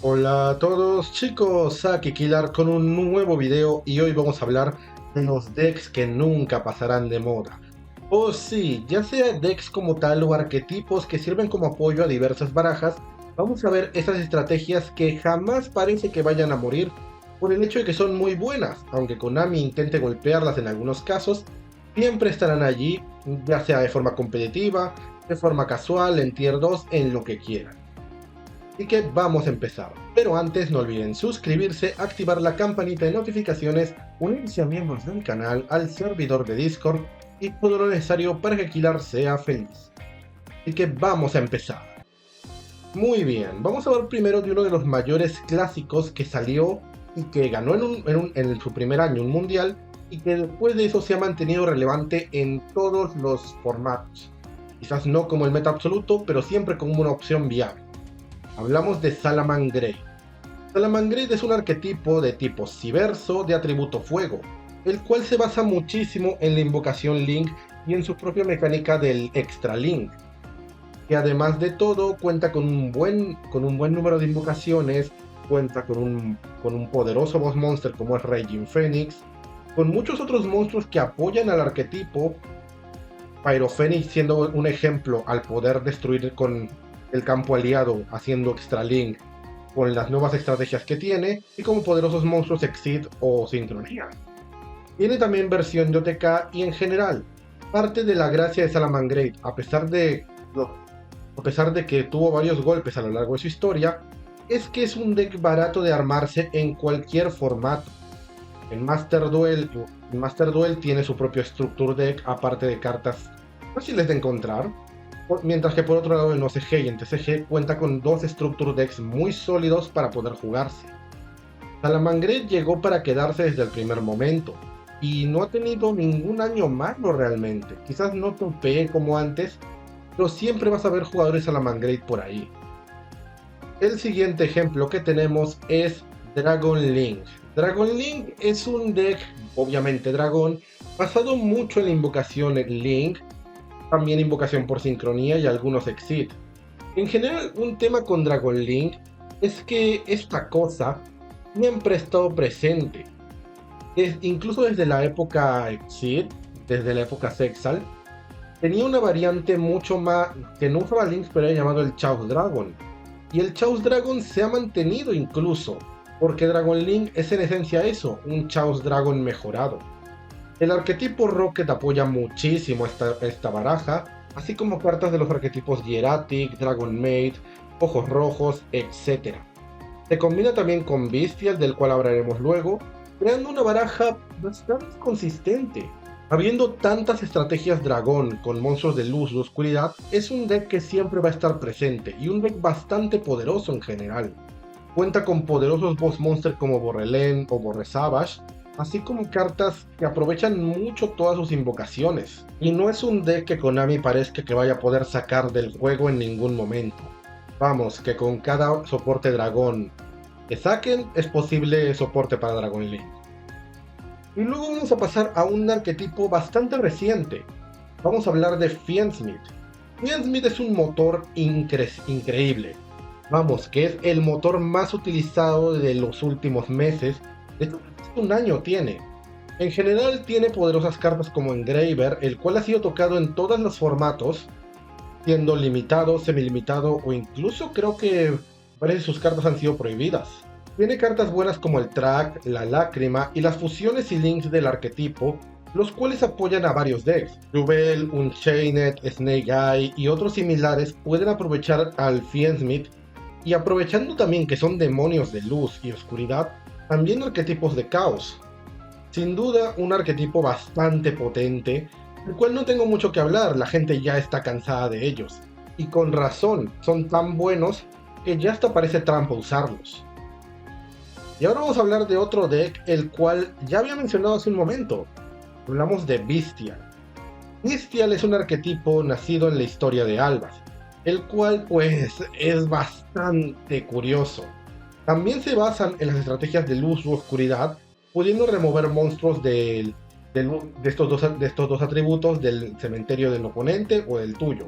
Hola a todos chicos, aquí Kilar con un nuevo video y hoy vamos a hablar de los decks que nunca pasarán de moda. Oh sí, ya sea decks como tal o arquetipos que sirven como apoyo a diversas barajas, vamos a ver esas estrategias que jamás parece que vayan a morir por el hecho de que son muy buenas, aunque Konami intente golpearlas en algunos casos, siempre estarán allí, ya sea de forma competitiva, de forma casual, en tier 2, en lo que quieran. Así que vamos a empezar. Pero antes no olviden suscribirse, activar la campanita de notificaciones, unirse a miembros del canal, al servidor de Discord y todo lo necesario para que Kilar sea feliz. Así que vamos a empezar. Muy bien, vamos a hablar primero de uno de los mayores clásicos que salió y que ganó en su primer año un mundial y que después de eso se ha mantenido relevante en todos los formatos. Quizás no como el meta absoluto, pero siempre como una opción viable. Hablamos de Salamangreat. Salamangreat es un arquetipo de tipo Civerso de atributo fuego, el cual se basa muchísimo en la invocación Link y en su propia mecánica del Extra Link, que además de todo cuenta con un buen número de invocaciones, cuenta con un poderoso boss monster como es Raging Phoenix, con muchos otros monstruos que apoyan al arquetipo, Pyro Phoenix siendo un ejemplo al poder destruir con el campo aliado haciendo Extra Link con las nuevas estrategias que tiene y como poderosos monstruos Exceed o Sincronía. Tiene también versión de OTK y en general, parte de la gracia de Salamangreat, a pesar de que tuvo varios golpes a lo largo de su historia, es que es un deck barato de armarse en cualquier formato. En Master Duel tiene su propio Structure Deck, aparte de cartas fáciles de encontrar, mientras que por otro lado en OCG y en TCG cuenta con dos Structure Decks muy sólidos para poder jugarse. Salamangreat llegó para quedarse desde el primer momento, y no ha tenido ningún año malo realmente. Quizás no topee como antes, pero siempre vas a ver jugadores Salamangreat por ahí. El siguiente ejemplo que tenemos es Dragon Link. Dragon Link es un deck, obviamente dragón, basado mucho en la invocación Link, también invocación por sincronía y algunos Exit. En general, un tema con Dragon Link es que esta cosa siempre ha estado presente. Incluso desde la época Exit, desde la época Sexal, tenía una variante mucho más que no usaba Link, pero era llamado el Chaos Dragon. Y el Chaos Dragon se ha mantenido incluso, porque Dragon Link es en esencia eso, un Chaos Dragon mejorado. El arquetipo Rocket apoya muchísimo esta baraja, así como cartas de los arquetipos Hieratic, Dragon Maid, Ojos Rojos, etc. Se combina también con Bestial, del cual hablaremos luego, creando una baraja bastante consistente. Habiendo tantas estrategias dragón con monstruos de luz y oscuridad, es un deck que siempre va a estar presente y un deck bastante poderoso en general. Cuenta con poderosos boss monsters como Borrelén o Borresavage, así como cartas que aprovechan mucho todas sus invocaciones. Y no es un deck que Konami parezca que vaya a poder sacar del juego en ningún momento. Vamos, que con cada soporte dragón que saquen es posible soporte para Dragon Link. Y luego vamos a pasar a un arquetipo bastante reciente. Vamos a hablar de Fiendsmith. Fiendsmith es un motor increíble. Vamos, que es el motor más utilizado de los últimos meses. De hecho, un año tiene. En general tiene poderosas cartas como Engraver, el cual ha sido tocado en todos los formatos, siendo limitado, semilimitado o incluso creo que varias de sus cartas han sido prohibidas. Tiene cartas buenas como el Track, la Lágrima y las fusiones y links del arquetipo, los cuales apoyan a varios decks. Jubel, Unchained, Snake Eye y otros similares pueden aprovechar al Fiendsmith, y aprovechando también que son demonios de luz y oscuridad, también arquetipos de caos. Sin duda un arquetipo bastante potente, del cual no tengo mucho que hablar, la gente ya está cansada de ellos. Y con razón, son tan buenos que ya hasta parece trampa usarlos. Y ahora vamos a hablar de otro deck, el cual ya había mencionado hace un momento. Hablamos de Bestial. Bestial es un arquetipo nacido en la historia de Albas, el cual pues es bastante curioso. También se basan en las estrategias de luz u oscuridad, pudiendo remover monstruos de estos dos atributos del cementerio del oponente o del tuyo,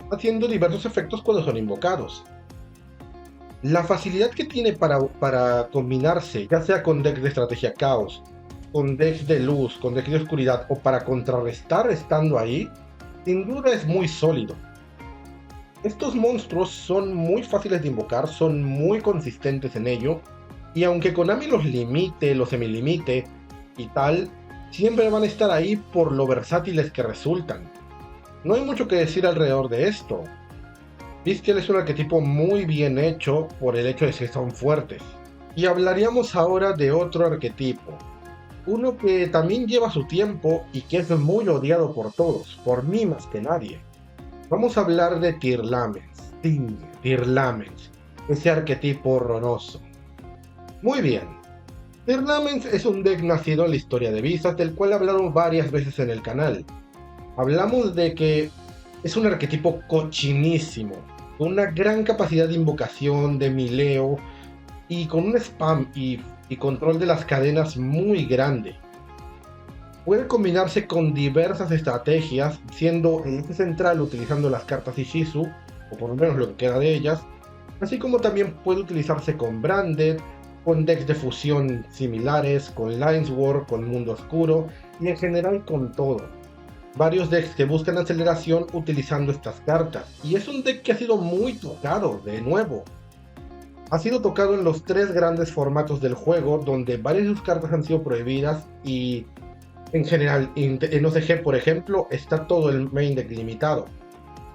haciendo diversos efectos cuando son invocados. La facilidad que tiene para combinarse, ya sea con decks de estrategia caos, con decks de luz, con decks de oscuridad o para contrarrestar estando ahí, sin duda es muy sólido. Estos monstruos son muy fáciles de invocar, son muy consistentes en ello, y aunque Konami los limite, los semilimite y tal, siempre van a estar ahí por lo versátiles que resultan. No hay mucho que decir alrededor de esto. Fischl es un arquetipo muy bien hecho por el hecho de que son fuertes. Y hablaríamos ahora de otro arquetipo, uno que también lleva su tiempo y que es muy odiado por todos, por mí más que nadie. Vamos a hablar de Tearlaments. Sí, Tearlaments, ese arquetipo horroroso. Muy bien, Tearlaments es un deck nacido en la historia de Visas, del cual he hablado varias veces en el canal. Hablamos de que es un arquetipo cochinísimo, con una gran capacidad de invocación, de mileo, y con un spam y control de las cadenas muy grande. Puede combinarse con diversas estrategias, siendo el eje central utilizando las cartas Ishizu, o por lo menos lo que queda de ellas, así como también puede utilizarse con Branded, con decks de fusión similares, con Lines War, con Mundo Oscuro, y en general con todo. Varios decks que buscan aceleración utilizando estas cartas, y es un deck que ha sido muy tocado, de nuevo. Ha sido tocado en los tres grandes formatos del juego, donde varias de sus cartas han sido prohibidas y en general, en OCG, por ejemplo, está todo el main deck limitado.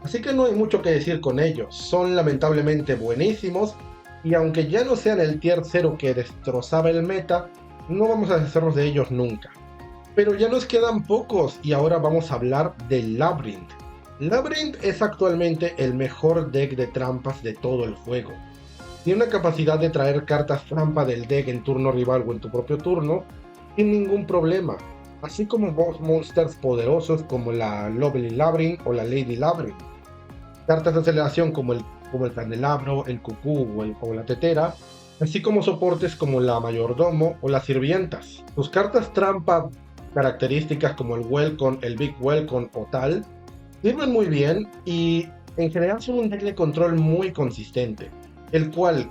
Así que no hay mucho que decir con ellos, son lamentablemente buenísimos, y aunque ya no sean el tier 0 que destrozaba el meta, no vamos a deshacernos de ellos nunca. Pero ya nos quedan pocos, y ahora vamos a hablar de Labyrinth. Labyrinth es actualmente el mejor deck de trampas de todo el juego. Tiene una capacidad de traer cartas trampa del deck en turno rival o en tu propio turno, sin ningún problema, así como boss monsters poderosos como la Lovely Labyrinth o la Lady Labyrinth. Cartas de aceleración como el candelabro, el cucú o la tetera, así como soportes como la mayordomo o las sirvientas. Sus cartas trampa características como el Welcome, el Big Welcome o tal, sirven muy bien y en general son un deck de control muy consistente, el cual,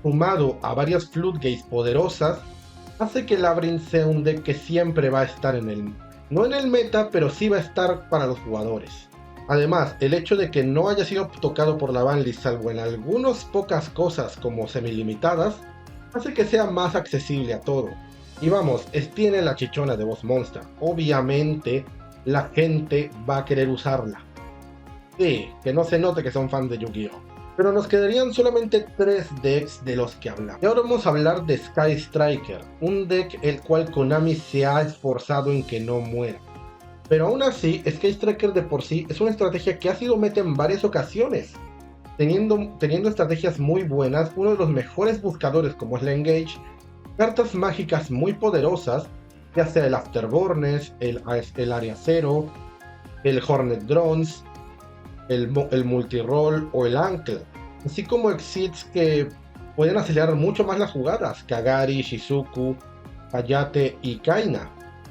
sumado a varias floodgates poderosas, hace que Labyrinth sea un deck que siempre va a estar no en el meta, pero sí va a estar para los jugadores. Además, el hecho de que no haya sido tocado por la banlist salvo en algunas pocas cosas como semilimitadas, hace que sea más accesible a todo. Y vamos, tiene la chichona de Boss Monster. Obviamente, la gente va a querer usarla. Sí, que no se note que son fans de Yu-Gi-Oh! Pero nos quedarían solamente 3 decks de los que hablamos. Y ahora vamos a hablar de Sky Striker, un deck el cual Konami se ha esforzado en que no muera. Pero aún así, Sky Striker de por sí es una estrategia que ha sido meta en varias ocasiones, teniendo estrategias muy buenas, uno de los mejores buscadores como es la Engage, cartas mágicas muy poderosas, ya sea el Afterburnes, el Área Cero, el Hornet Drones, el multiroll o el ankle, así como exits que pueden acelerar mucho más las jugadas, Kagari, Shizuku, Hayate y Kaina,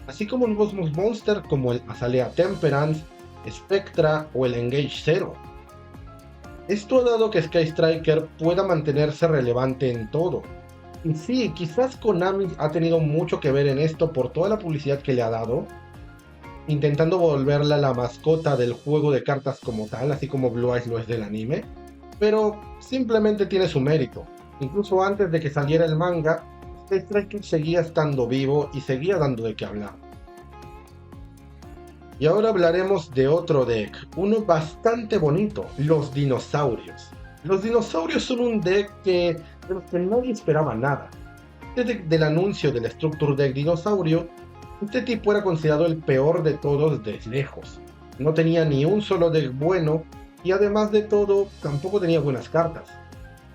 así como nuevos monsters como el Azalea Temperance, Spectra o el Engage Zero. Esto ha dado que Sky Striker pueda mantenerse relevante en todo. Y sí, quizás Konami ha tenido mucho que ver en esto por toda la publicidad que le ha dado, intentando volverla la mascota del juego de cartas como tal, así como Blue Eyes lo es del anime, pero simplemente tiene su mérito. Incluso antes de que saliera el manga, Sky Striker seguía estando vivo y seguía dando de qué hablar. Y ahora hablaremos de otro deck, uno bastante bonito, los dinosaurios. Los dinosaurios son un deck de los que nadie esperaba nada. Desde el anuncio del Structure Deck Dinosaurio, este tipo era considerado el peor de todos desde lejos. No tenía ni un solo deck bueno y además de todo tampoco tenía buenas cartas.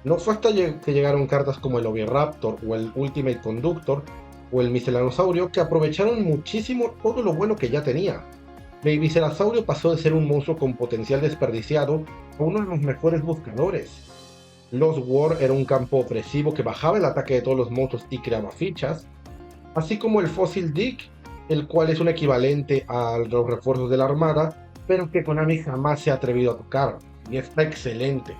No fue hasta que llegaron cartas como el Oviraptor o el Ultimate Conductor o el Miscellanosaurio que aprovecharon muchísimo todo lo bueno que ya tenía. Baby Cerasaurio pasó de ser un monstruo con potencial desperdiciado a uno de los mejores buscadores. Lost War era un campo opresivo que bajaba el ataque de todos los monstruos y creaba fichas, así como el Fossil Dick, el cual es un equivalente a los refuerzos de la armada, pero que Konami jamás se ha atrevido a tocar, y está excelente.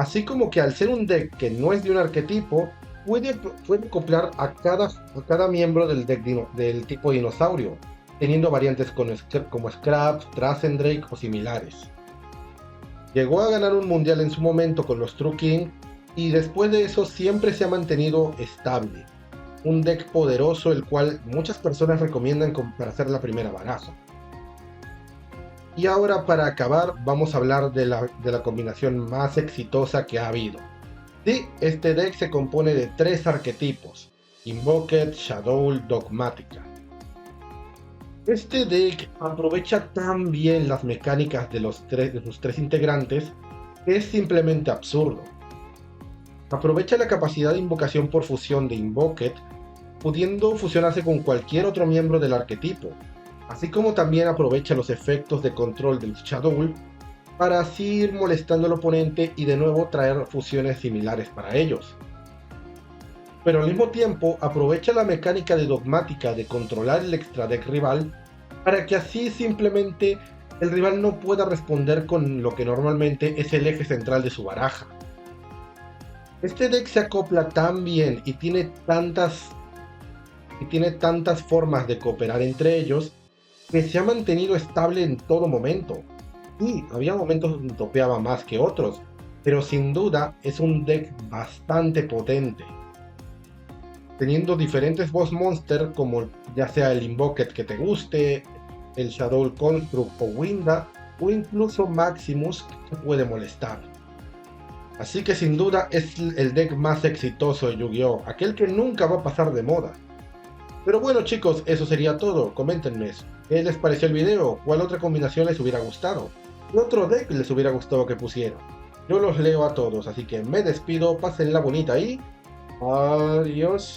Así como que al ser un deck que no es de un arquetipo, puede acoplar a cada miembro del deck del tipo dinosaurio, teniendo variantes como Scrap, Dracendrake o similares. Llegó a ganar un mundial en su momento con los True King y después de eso siempre se ha mantenido estable. Un deck poderoso el cual muchas personas recomiendan para hacer la primera baraja. Y ahora para acabar vamos a hablar de la combinación más exitosa que ha habido. Sí, este deck se compone de 3 arquetipos: Invoked, Shadow, Dogmática. Este deck aprovecha tan bien las mecánicas de sus tres integrantes que es simplemente absurdo. Aprovecha la capacidad de invocación por fusión de Invoked, pudiendo fusionarse con cualquier otro miembro del arquetipo, así como también aprovecha los efectos de control del Shadow para así ir molestando al oponente y de nuevo traer fusiones similares para ellos. Pero al mismo tiempo aprovecha la mecánica de Dogmática de controlar el extra deck rival para que así simplemente el rival no pueda responder con lo que normalmente es el eje central de su baraja. Este deck se acopla tan bien y tiene tantas formas de cooperar entre ellos que se ha mantenido estable en todo momento. Y había momentos donde topeaba más que otros, pero sin duda es un deck bastante potente, teniendo diferentes boss monster como ya sea el Invoked que te guste, el Shadow Construct o Winda, o incluso Maximus que te puede molestar. Así que sin duda es el deck más exitoso de Yu-Gi-Oh!, aquel que nunca va a pasar de moda. Pero bueno chicos, eso sería todo. Coméntenme qué les pareció el video, cuál otra combinación les hubiera gustado, qué otro deck les hubiera gustado que pusiera. Yo los leo a todos, así que me despido, pásenla bonita y adiós.